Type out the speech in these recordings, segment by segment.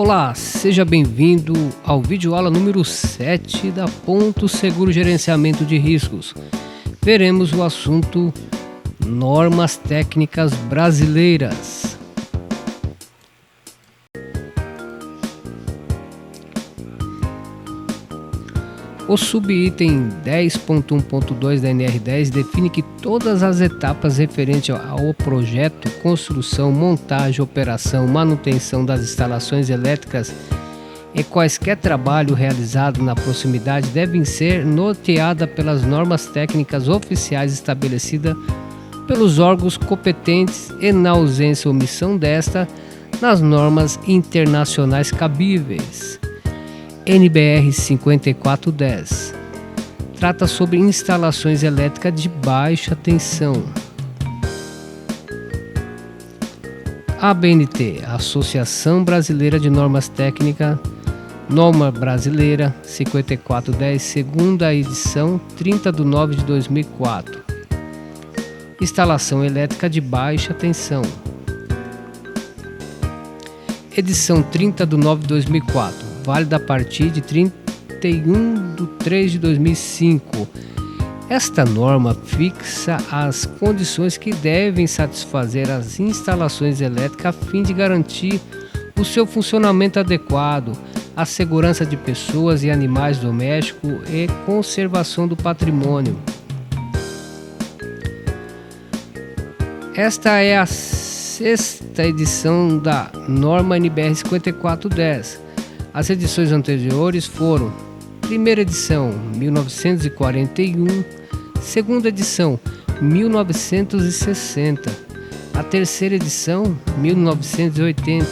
Olá, seja bem-vindo ao vídeo aula número 7 da Ponto Seguro Gerenciamento de Riscos. Veremos o assunto Normas Técnicas Brasileiras. O subitem 10.1.2 da NR10 define que todas as etapas referentes ao projeto, construção, montagem, operação, manutenção das instalações elétricas e quaisquer trabalho realizado na proximidade devem ser norteadas pelas normas técnicas oficiais estabelecidas pelos órgãos competentes e, na ausência ou omissão desta, nas normas internacionais cabíveis. NBR 5410 trata sobre instalações elétricas de baixa tensão. ABNT, Associação Brasileira de Normas Técnicas, Norma Brasileira 5410, segunda edição, 30/9/2004. Instalação elétrica de baixa tensão. Edição 30/9/2004. Válida a partir de 31/3/2005. Esta norma fixa as condições que devem satisfazer as instalações elétricas a fim de garantir o seu funcionamento adequado, a segurança de pessoas e animais domésticos e conservação do patrimônio. Esta é a sexta edição da norma NBR 5410. As edições anteriores foram: primeira edição 1941, segunda edição 1960, a terceira edição 1980,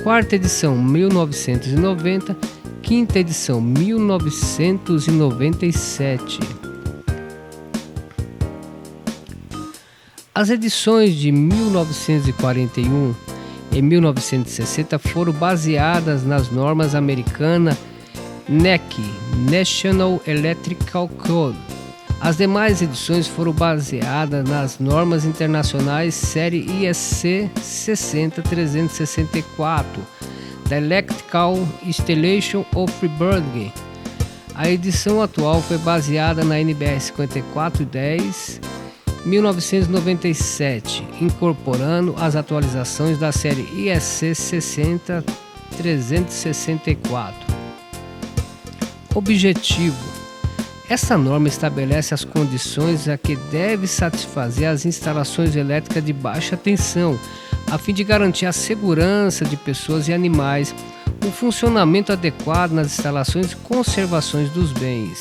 quarta edição 1990, quinta edição 1997. As edições de 1941 e 1960 foram baseadas nas normas americanas NEC, National Electrical Code. As demais edições foram baseadas nas normas internacionais série IEC 60364, da Electrical Installation of Freiburg. A edição atual foi baseada na NBR 5410 1997, incorporando as atualizações da série IEC 60364. Objetivo: essa norma estabelece as condições a que deve satisfazer as instalações elétricas de baixa tensão, a fim de garantir a segurança de pessoas e animais, o funcionamento adequado nas instalações e conservações dos bens.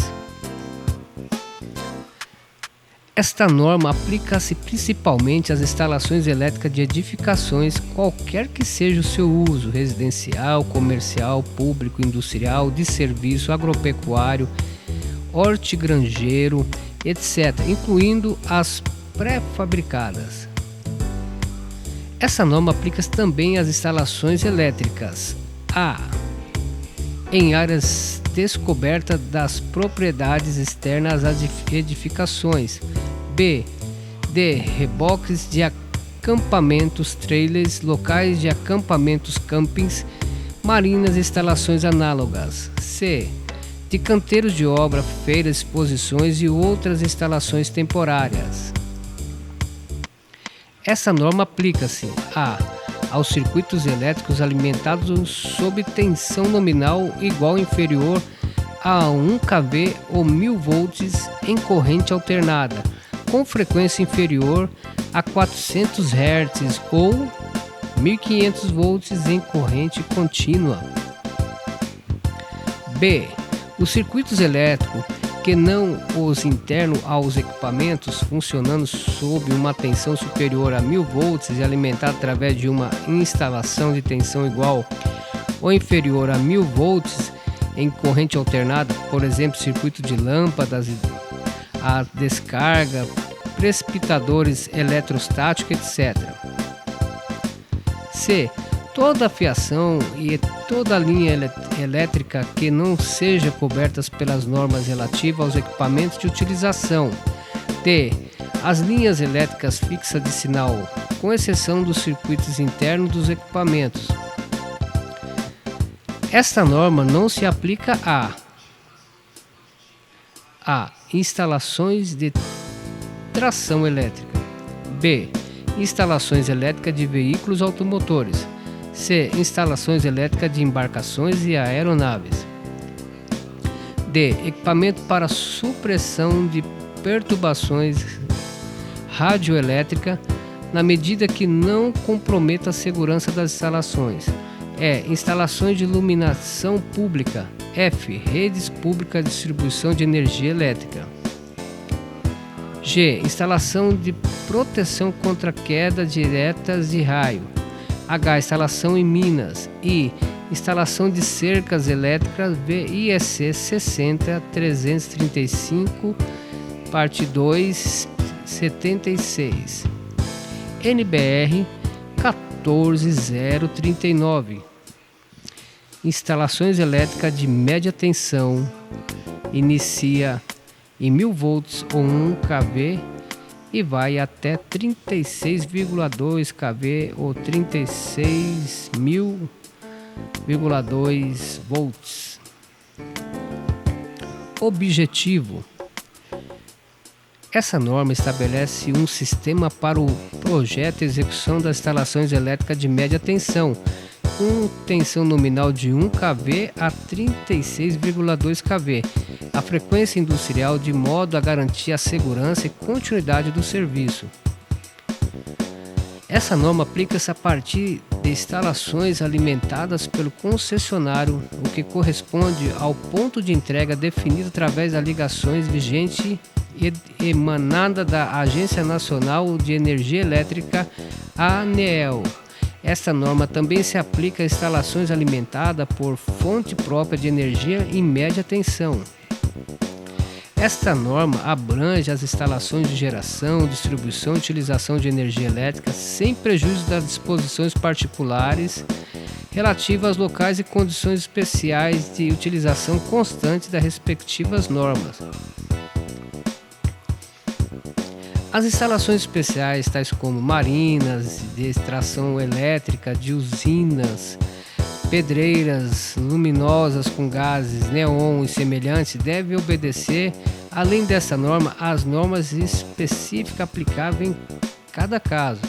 Esta norma aplica-se principalmente às instalações elétricas de edificações, qualquer que seja o seu uso, residencial, comercial, público, industrial, de serviço, agropecuário, hortigranjeiro, etc., incluindo as pré-fabricadas. Essa norma aplica-se também às instalações elétricas A. em áreas descobertas das propriedades externas às edificações. B. de reboques de acampamentos, trailers, locais de acampamentos, campings, marinas e instalações análogas. C. de canteiros de obra, feiras, exposições e outras instalações temporárias. Essa norma aplica-se a. aos circuitos elétricos alimentados sob tensão nominal igual ou inferior a 1 kV ou 1000 volts em corrente alternada, com frequência inferior a 400 Hz ou 1500 volts em corrente contínua. B. Os circuitos elétricos que não os internos aos equipamentos, funcionando sob uma tensão superior a 1000 volts e alimentado através de uma instalação de tensão igual ou inferior a 1000 volts em corrente alternada, por exemplo, circuito de lâmpadas, a descarga, precipitadores eletrostáticos, etc. C. Toda a fiação e toda a linha elétrica que não seja cobertas pelas normas relativas aos equipamentos de utilização. D. As linhas elétricas fixas de sinal, com exceção dos circuitos internos dos equipamentos. Esta norma não se aplica a instalações de tração elétrica. B. Instalações elétricas de veículos automotores. C. Instalações elétricas de embarcações e aeronaves. D. Equipamento para supressão de perturbações radioelétrica na medida que não comprometa a segurança das instalações. E. Instalações de iluminação pública. F. Redes públicas de distribuição de energia elétrica. G. Instalação de proteção contra quedas diretas de raio. H. Instalação em minas. I. Instalação de cercas elétricas. VIEC 60.335, parte 2, 76. NBR 14039. Instalações elétricas de média tensão. Inicia em 1000 volts ou 1 kV e vai até 36,2 kV ou 36.000,2 volts. Objetivo: essa norma estabelece um sistema para o projeto e execução das instalações elétricas de média tensão, com tensão nominal de 1 kV a 36,2 kV, a frequência industrial, de modo a garantir a segurança e continuidade do serviço. Essa norma aplica-se a partir de instalações alimentadas pelo concessionário, o que corresponde ao ponto de entrega definido através das ligações vigente e emanada da Agência Nacional de Energia Elétrica, ANEEL. Esta norma também se aplica a instalações alimentadas por fonte própria de energia em média tensão. Esta norma abrange as instalações de geração, distribuição e utilização de energia elétrica sem prejuízo das disposições particulares relativas aos locais e condições especiais de utilização constante das respectivas normas. As instalações especiais, tais como marinas, de extração elétrica, de usinas, pedreiras luminosas com gases, neon e semelhantes, devem obedecer, além dessa norma, às normas específicas aplicáveis em cada caso.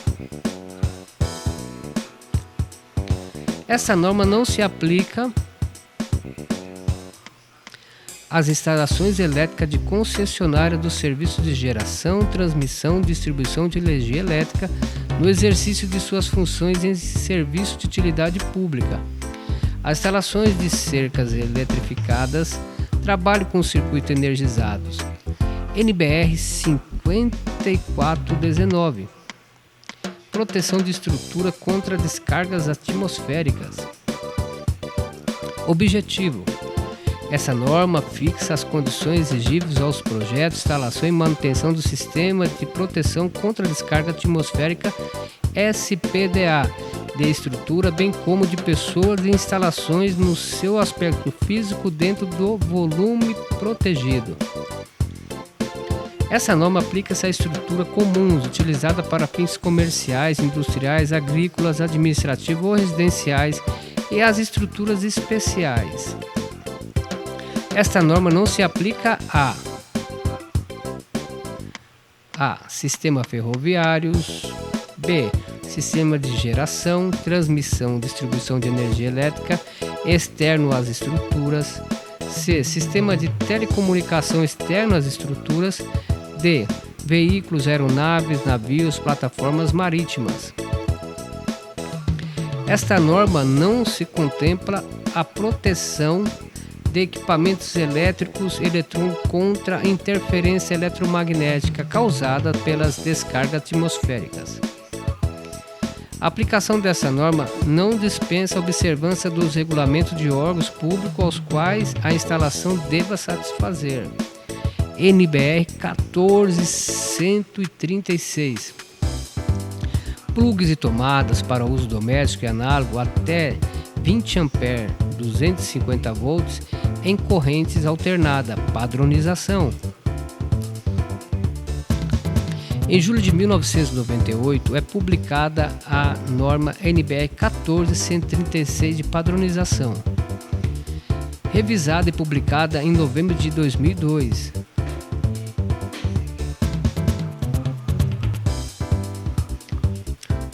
Essa norma não se aplica às instalações elétricas de concessionária dos serviços de geração, transmissão e distribuição de energia elétrica no exercício de suas funções em serviço de utilidade pública. As instalações de cercas eletrificadas trabalham com circuitos energizados. NBR 5419. Proteção de estrutura contra descargas atmosféricas. Objetivo: essa norma fixa as condições exigíveis aos projetos, instalação e manutenção do Sistema de Proteção contra Descarga Atmosférica SPDA de estrutura, bem como de pessoas e instalações no seu aspecto físico dentro do volume protegido. Essa norma aplica-se à estrutura comuns utilizada para fins comerciais, industriais, agrícolas, administrativos ou residenciais e às estruturas especiais. Esta norma não se aplica a sistemas ferroviários. B. Sistema de geração, transmissão e distribuição de energia elétrica externo às estruturas. C. Sistema de telecomunicação externo às estruturas. D. Veículos, aeronaves, navios, plataformas marítimas. Esta norma não se contempla a proteção de equipamentos elétricos eletrônicos contra a interferência eletromagnética causada pelas descargas atmosféricas. A aplicação dessa norma não dispensa a observância dos regulamentos de órgãos públicos aos quais a instalação deva satisfazer. NBR 14136. Plugs e tomadas para uso doméstico e análogo até 20 A, 250 volts em correntes alternada, padronização. Em julho de 1998 é publicada a norma NBR 14136 de padronização. revisada e publicada em novembro de 2002.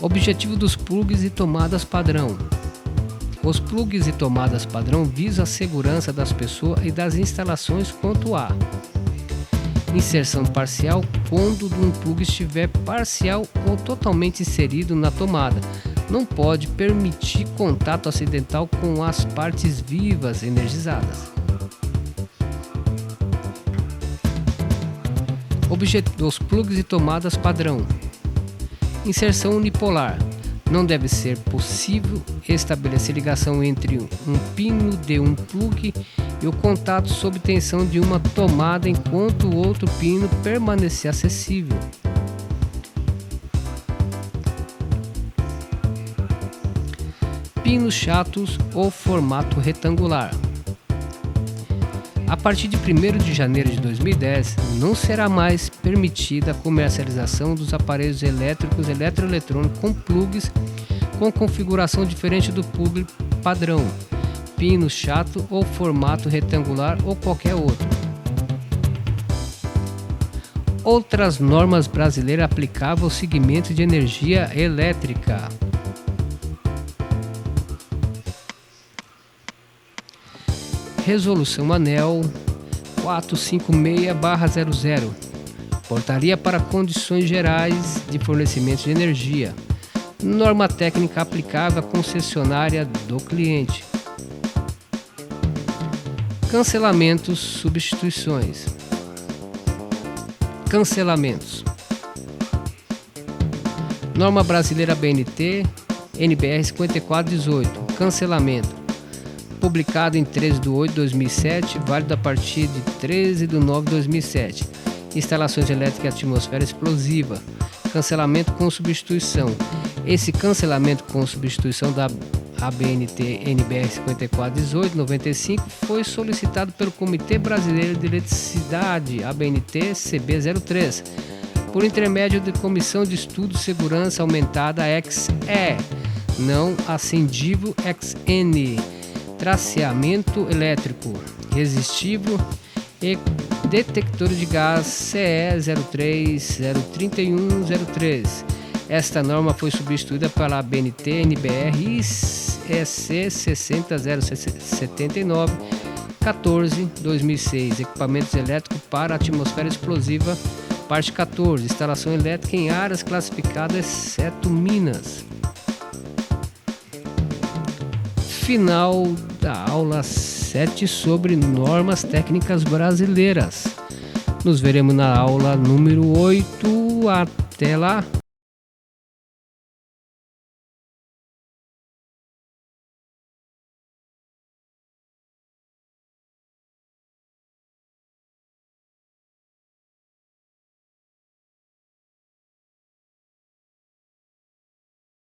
Objetivo dos plugs e tomadas padrão. Os plugs e tomadas padrão visam a segurança das pessoas e das instalações quanto a inserção parcial quando um plug estiver parcial ou totalmente inserido na tomada. Não pode permitir contato acidental com as partes vivas energizadas. Objetivo dos plugs e tomadas padrão. Inserção unipolar. Não deve ser possível estabelecer ligação entre um pino de um plug e o contato sob tensão de uma tomada enquanto o outro pino permanecer acessível. Pinos chatos ou formato retangular. A partir de 1º de janeiro de 2010, não será mais permitida a comercialização dos aparelhos elétricos eletroeletrônicos com plugs com configuração diferente do plug padrão, pino chato ou formato retangular ou qualquer outro. Outras normas brasileiras aplicáveis ao segmento de energia elétrica. Resolução ANEEL 456/00, Portaria para Condições Gerais de Fornecimento de Energia. Norma técnica aplicável à concessionária do cliente. Cancelamentos, substituições. Cancelamentos. Norma brasileira BNT, NBR 5418. Cancelamento. Publicado em 13 de 8 de 2007, válido a partir de 13 de 9 de 2007. Instalações elétricas e atmosfera explosiva. Cancelamento com substituição. Esse cancelamento com substituição da ABNT NBR 5418/95 foi solicitado pelo Comitê Brasileiro de Eletricidade, ABNT CB03, por intermédio da Comissão de Estudo de Segurança Aumentada XE, não acendível XN. Traceamento elétrico resistível e detector de gás CE 0303103. Esta norma foi substituída pela ABNT NBR EC 60079/14/2006. Equipamentos elétricos para atmosfera explosiva, parte 14. Instalação elétrica em áreas classificadas exceto Minas. Final da aula 7 sobre normas técnicas brasileiras. Nos veremos na aula número 8. Até lá!